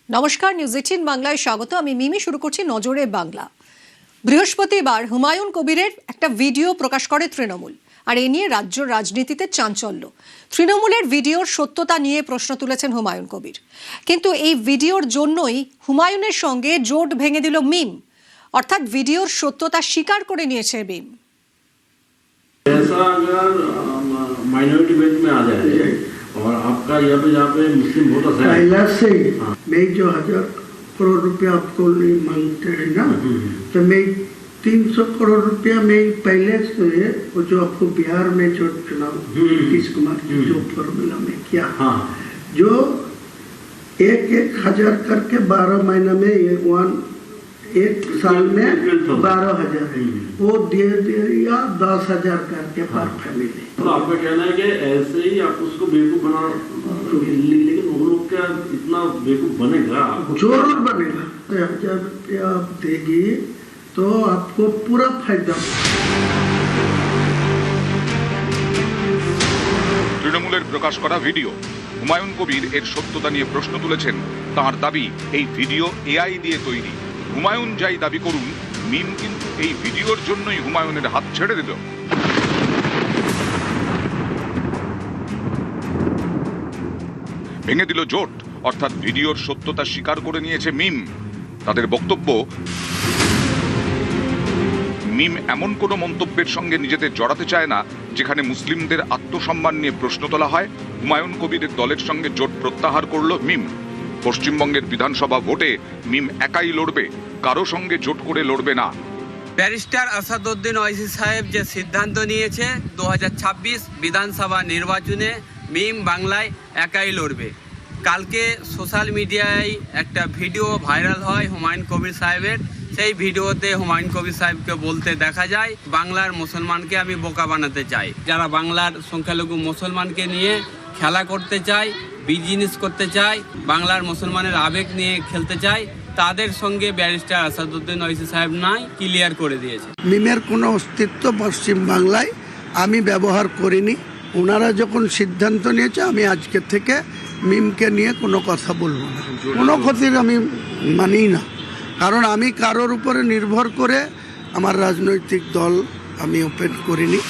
নমস্কার, নিউজ 18 বাংলায় স্বাগত। আমি মিমি। শুরু করছি নজরে বাংলা। বৃহস্পতিবার হুমায়ুন কবিরের একটা ভিডিও প্রকাশ করে তৃণমূল, আর এ নিয়ে রাজ্য রাজনীতিতে চাঞ্চল্য। তৃণমূলের ভিডিওর সত্যতা নিয়ে প্রশ্ন তুলেছেন হুমায়ুন কবির, কিন্তু এই ভিডিওর জন্যই হুমায়ুনের সঙ্গে জোট ভেঙে দিল মিম, অর্থাৎ ভিডিওর সত্যতা স্বীকার করে নিয়েছে মিম। ऐसा अगर माइनॉरिटी बेल्ट में आ जाए और आपका यहाँ पे मुस्लिम वोटर है पहला से मैं जो 1000 करोड़ रुपया आपको मांगते हैं ना, तो मैं 300 करोड़ रुपया मैं पहले से वो जो आपको बिहार में जो चुनाव नीतीश कुमार की जो फॉर्मूला में किया, जो 1,000 करके 12 महीना में एक साल में 12,000 है, वो दे दिया 10,000 करके पर फैमिली। तो आपका कहना है कि ऐसे ही आप उसको बेवकूफ बना, लेकिन वो लोग क्या इतना बेवकूफ बनेगा? जरूर बनेगा। 1,000 रुपया आप देगी तो आपको पूरा फायदा। তৃণমূলের প্রকাশ করা ভিডিও, হুমায়ুন কবির এর সত্যতা নিয়ে প্রশ্ন তুলেছেন। তাঁর দাবি, এই ভিডিও এআই দিয়ে তৈরি। হুমায়ুন যাই দাবি করুন, মিম কিন্তু এই ভিডিওর জন্যই হুমায়ুনের হাত ছেড়ে দিল। ভেঙে দিল জোট, অর্থাৎ ভিডিওর সত্যতা স্বীকার করে নিয়েছে মিম। তাদের বক্তব্য, মিম এমন কোনো মন্তব্যের সঙ্গে নিজেদের জড়াতে চায় না যেখানে মুসলিমদের আত্মসম্মান নিয়ে প্রশ্ন তোলা হয়। হুমায়ুন কবিরের দলের সঙ্গে জোট প্রত্যাহার করল মিম। পশ্চিমবঙ্গের বিধানসভা ভোটে মিম একাই লড়বে, কারো সঙ্গে জোট করে লড়বে না। ব্যারিস্টার আসাদউদ্দিন ওয়াইসি সাহেব যে সিদ্ধান্ত নিয়েছে 2026 বিধানসভা নির্বাচনে মিম বাংলায় একাই লড়বে। কালকে সোশ্যাল মিডিয়ায় একটা ভিডিও ভাইরাল হয় হুমায়ুন কবির সাহেবের। সেই ভিডিওতে হুমায়ুন কবির সাহেবকে বলতে দেখা যায়, বাংলার মুসলমানকে আমি বোকা বানাতে চাই। যারা বাংলার সংখ্যালঘু মুসলমানকে নিয়ে খেলা করতে চায়, বিজনেস করতে চায়, বাংলার মুসলমানের আবেগ নিয়ে খেলতে চায়, তাদের সঙ্গে ব্যারিস্টার আসাদউদ্দিন ওয়াইসি সাহেব নাই ক্লিয়ার করে দিয়েছে। মিমের কোনো অস্তিত্ব পশ্চিম বাংলায় আমি ব্যবহার করিনি। ওনারা যখন সিদ্ধান্ত নিয়েছে, আমি আজকে থেকে মিমকে নিয়ে কোনো কথা বলবো না, কোনো ক্ষতির আমি মানি না। কারণ আমি কারোর উপরে নির্ভর করে আমার রাজনৈতিক দল আমি ওপেন করিনি।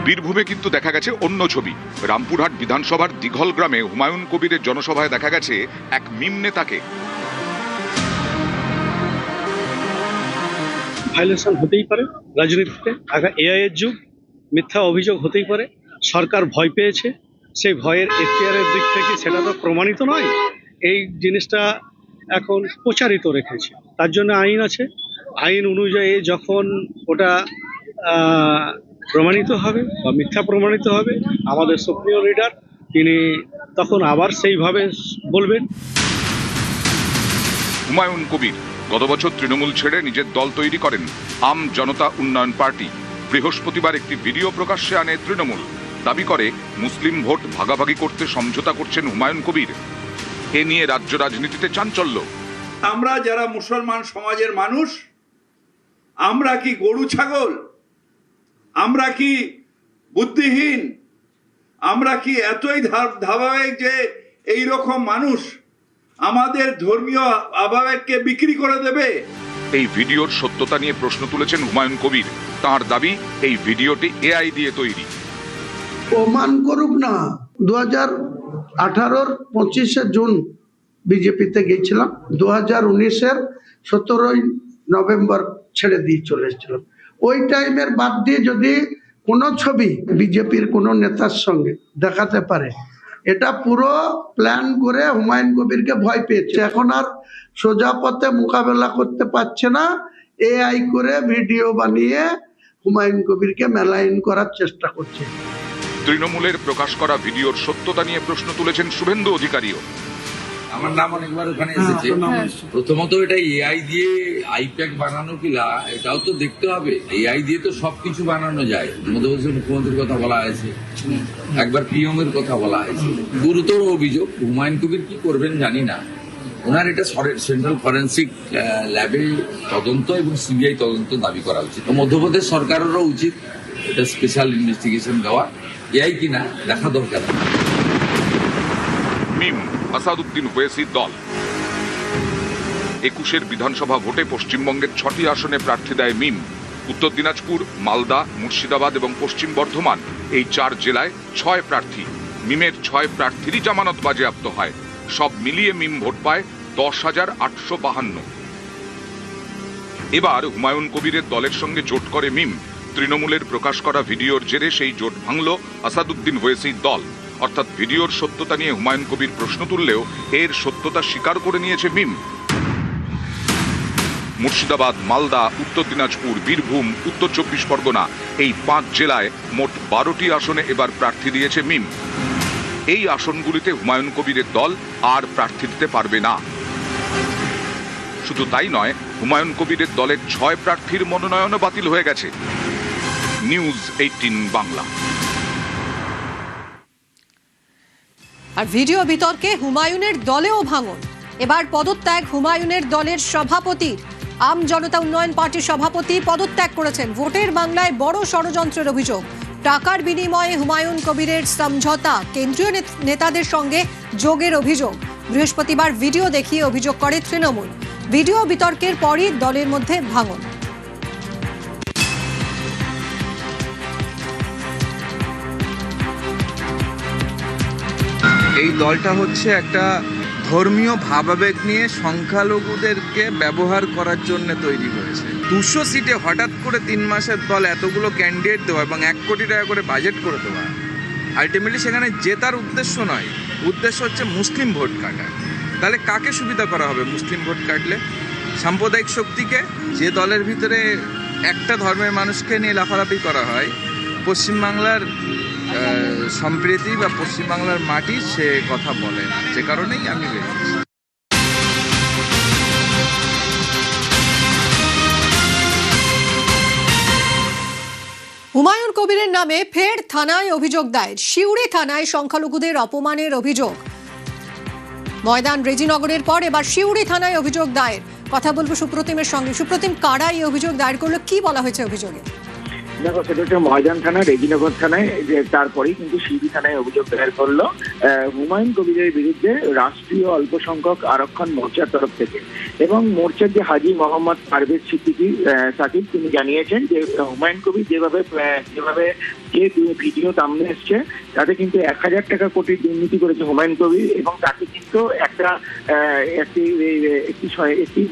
বীরভূমে কিন্তু দেখা গেছে অন্য ছবি। রামপুরহাট বিধানসভার দিঘল গ্রামে হুমায়ুন কবিরের জনসভায় দেখা গেছে এক মিম নেতাকে। ভায়োলেশন হতেই পারে রাজনীতিতে, এআই এর যুগ, মিথ্যা অভিযোগ হতেই পারে। সরকার ভয় পেয়েছে, সেই ভয়ের এখতিয়ারের দিক থেকে সেটা তো প্রমাণিত নয়। এই জিনিসটা এখন প্রচারিত রেখেছে, তার জন্য আইন আছে। আইন অনুযায়ী যখন ওটা প্রমাণিত হবে বা মিথ্যা প্রমাণিত হবে, আমাদের সুপ্রিয় লিডার তিনি তখন আবার সেইভাবে বলবেন। হুমায়ুন কবির গত বছর তৃণমূল ছেড়ে নিজের দল তৈরি করেন আম জনতা উন্নয়ন পার্টি। বৃহস্পতিবার একটি ভিডিও প্রকাশ্যে আনে তৃণমূল, দাবি করে মুসলিম ভোট ভাগাভাগি করতে সমঝোতা করছেন হুমায়ুন কবির। এ নিয়ে রাজ্য রাজনীতিতে চাঞ্চল্য। আমরা যারা মুসলমান সমাজের মানুষ, আমরা কি গরু ছাগল? আমরা কি বুদ্ধিহীন? আমরা কি এতই ধারাবাহিক যে এই রকম মানুষ আমাদের ধর্মীয় আবেগকে বিক্রি করে দেবে? এই ভিডিওর সত্যতা নিয়ে প্রশ্ন তুলেছেন হুমায়ুন কবির। তাঁর দাবি, এই ভিডিওটি এআই দিয়ে তৈরি। প্রমাণ করুক না। 2018-র 25শে জুন বিজেপিতে গিয়েছিলাম, 2019-এর 17ই নভেম্বর ছেড়ে দিয়ে চলে এসেছিলাম। ওই টাইমের বাদ দিয়ে যদি কোনো ছবি বিজেপির কোনো নেতার সঙ্গে দেখাতে পারে, এটা পুরো প্ল্যান করে হুমায়ুন কবিরকে ভয় পেয়েছে। এখন আর সোজা পথে মোকাবেলা করতে পারছে না, এআই করে ভিডিও বানিয়ে হুমায়ুন কবিরকে মেলাইন করার চেষ্টা করছে। তৃণমূলের প্রকাশ করা ভিডিওর সত্যতা নিয়ে প্রশ্ন তুলেছেন শুভেন্দু অধিকারীও। আমার নাম অনেকবার ওখানে এসেছে। প্রথমত এটা এআই দিয়ে আইপ্যাক বানানো কিনা এটাও তো দেখতে হবে। এআই দিয়ে তো সবকিছু বানানো যায়। মধ্যপ্রদেশের মুখ্যমন্ত্রীর কথা বলা হয়েছে, একবার পিএমের কথা বলা হয়েছে। গুরুতর অভিযোগ। হুমায়ুন কবির কি করবেন জানি না। ওনার এটা সেন্ট্রাল ফরেন্সিক ল্যাবে তদন্ত এবং সিবিআই তদন্ত দাবি করা উচিত। মধ্যপ্রদেশ সরকারেরও উচিত এটা স্পেশাল ইনভেস্টিগেশন দেওয়া। এআই কিনা দেখা দরকার। মিম আসাদুদ্দিন ওয়েসির দল। 21 বিধানসভা ভোটে পশ্চিমবঙ্গের 6টি আসনে প্রার্থী দেয় মিম। উত্তর দিনাজপুর, মালদা, মুর্শিদাবাদ এবং পশ্চিম বর্ধমান এই 4 জেলায় 6 প্রার্থী। মিমের 6 প্রার্থীরই জামানত বাজেয়াপ্ত হয়। সব মিলিয়ে মিম ভোট পায় 10,852। এবার হুমায়ুন কবিরের দলের সঙ্গে জোট করে মিম। তৃণমূলের প্রকাশ করা ভিডিওর জেরে সেই জোট ভাঙল আসাদুদ্দিন ওয়েসির দল। অর্থাৎ ভিডিওর সত্যতা নিয়ে হুমায়ুন কবির প্রশ্ন তুললেও এর সত্যতা স্বীকার করে নিয়েছে মিম। মুর্শিদাবাদ, মালদা, উত্তর দিনাজপুর, বীরভূম, উত্তর 24 পরগনা এই 5 জেলায় মোট 12টি আসনে এবার প্রার্থী দিয়েছে মিম। এই আসনগুলিতে হুমায়ুন কবিরের দল আর প্রার্থী দিতে পারবে না। শুধু তাই নয়, হুমায়ুন কবিরের দলের 6 প্রার্থীর মনোনয়নও বাতিল হয়ে গেছে। নিউজ 18 বাংলা। আর ভিডিও বিতর্কে হুমায়ুনের দলেও ভাঙন। এবার পদত্যাগ হুমায়ুনের দলের সভাপতির। আম জনতা উন্নয়ন পার্টির সভাপতি পদত্যাগ করেছেন। ভোটের বাংলায় বড় ষড়যন্ত্রের অভিযোগ। টাকার বিনিময়ে হুমায়ুন কবিরের সমঝোতা, কেন্দ্রীয় নেতাদের সঙ্গে যোগের অভিযোগ। বৃহস্পতিবার ভিডিও দেখিয়ে অভিযোগ করে তৃণমূল। ভিডিও বিতর্কের পরই দলের মধ্যে ভাঙন। এই দলটা হচ্ছে একটা ধর্মীয় ভাবাবেগ নিয়ে সংখ্যালঘুদেরকে ব্যবহার করার জন্য তৈরি হয়েছে। 200 সিটে হঠাৎ করে 3 মাসের দল এতগুলো ক্যান্ডিডেট দেওয়া এবং 1 কোটি টাকা করে বাজেট করে দেওয়া, আলটিমেটলি সেখানে জেতার উদ্দেশ্য নয়, উদ্দেশ্য হচ্ছে মুসলিম ভোট কাটা। তাহলে কাকে সুবিধা করা হবে মুসলিম ভোট কাটলে? সাম্প্রদায়িক শক্তিকে। যে দলের ভিতরে একটা ধর্মের মানুষকে নিয়ে লাফালাফি করা হয়, পশ্চিমবাংলার সম্প্রীতি বা পশ্চিমবাংলার মাটি সে কথা বলে না, যে কারণেই আমি বেরিয়েছি। হুমায়ুন কবিরের নামে ফের থানায় অভিযোগ দায়ের। সিউড়ি থানায় সংখ্যালঘুদের অপমানের অভিযোগ। ময়দান রেজিনগরের পর এবার সিউড়ি থানায় অভিযোগ দায়ের। কথা বলবো সুপ্রতিমের সঙ্গে। সুপ্রতিম, কারা এই অভিযোগ দায়ের করলো, কি বলা হয়েছে অভিযোগে? দেখো, সেটা হচ্ছে ময়দান থানা, রেজিনগর থানায়, তারপরেই কিন্তু সিউড়ি থানায় অভিযোগ দায়ের করলো হুমায়ুন কবিরের বিরুদ্ধে রাষ্ট্রীয় অল্পসংখ্যক আরক্ষণ মোর্চার তরফ থেকে। এবং মোর্চার যে হাজী মোহাম্মদ পারভেজ সিদ্দিকী সাকিব, তিনি জানিয়েছেন যে হুমায়ুন কবির যেভাবে যে ভিডিও সামনে এসছে তাতে কিন্তু 1000 টাকা কোটির দুর্নীতি করেছে হুমায়ুন কবির, এবং তাকে কিন্তু একটি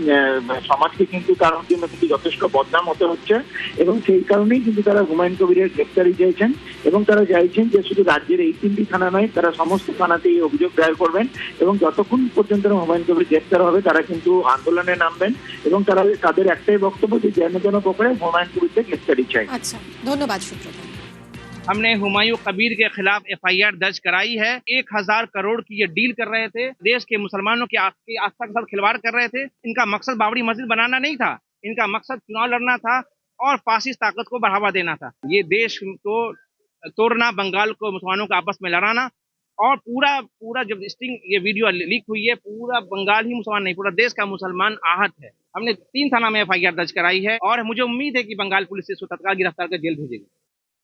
সমাজকে কিন্তু তার জন্য কিন্তু যথেষ্ট বদনাম হতে হচ্ছে। এবং সেই কারণেই কিন্তু তারা হুমায়ুন কবিরের গ্রেপ্তারি চাইছেন, এবং তারা চাইছেন যে শুধু রাজ্যের এই 3টি থানা নয়, তারা সমস্ত থানাতেই অভিযোগ দায়ের করবেন, এবং যতক্ষণ পর্যন্ত হুমায়ুন কবির গ্রেপ্তার হবে তারা কিন্তু আন্দোলনে নামবেন, এবং তাদের একটাই বক্তব্য যে যেন প্রকারে হুমায়ুন কবিরকে গ্রেপ্তারি চাই। আচ্ছা, ধন্যবাদ সুব্রত। हमने हुमायूं कबीर के खिलाफ FIR दर्ज कराई है। 1000 करोड़ की ये डील कर रहे थे, देश के मुसलमानों की आस्था के साथ खिलवाड़ कर रहे थे। इनका मकसद बाबरी मस्जिद बनाना नहीं था, इनका मकसद चुनाव लड़ना था और फासिस्ट ताकत को बढ़ावा देना था। ये देश को तोड़ना, बंगाल को मुसलमानों को आपस में लड़ाना, और पूरा जब स्टिंग ये वीडियो लीक हुई है, पूरा बंगाल ही मुसलमान नहीं, पूरा देश का मुसलमान आहत है। हमने 3 थाना में FIR दर्ज कराई है और मुझे उम्मीद है कि बंगाल पुलिस इसको तत्काल गिरफ्तार कर जेल भेजेगी।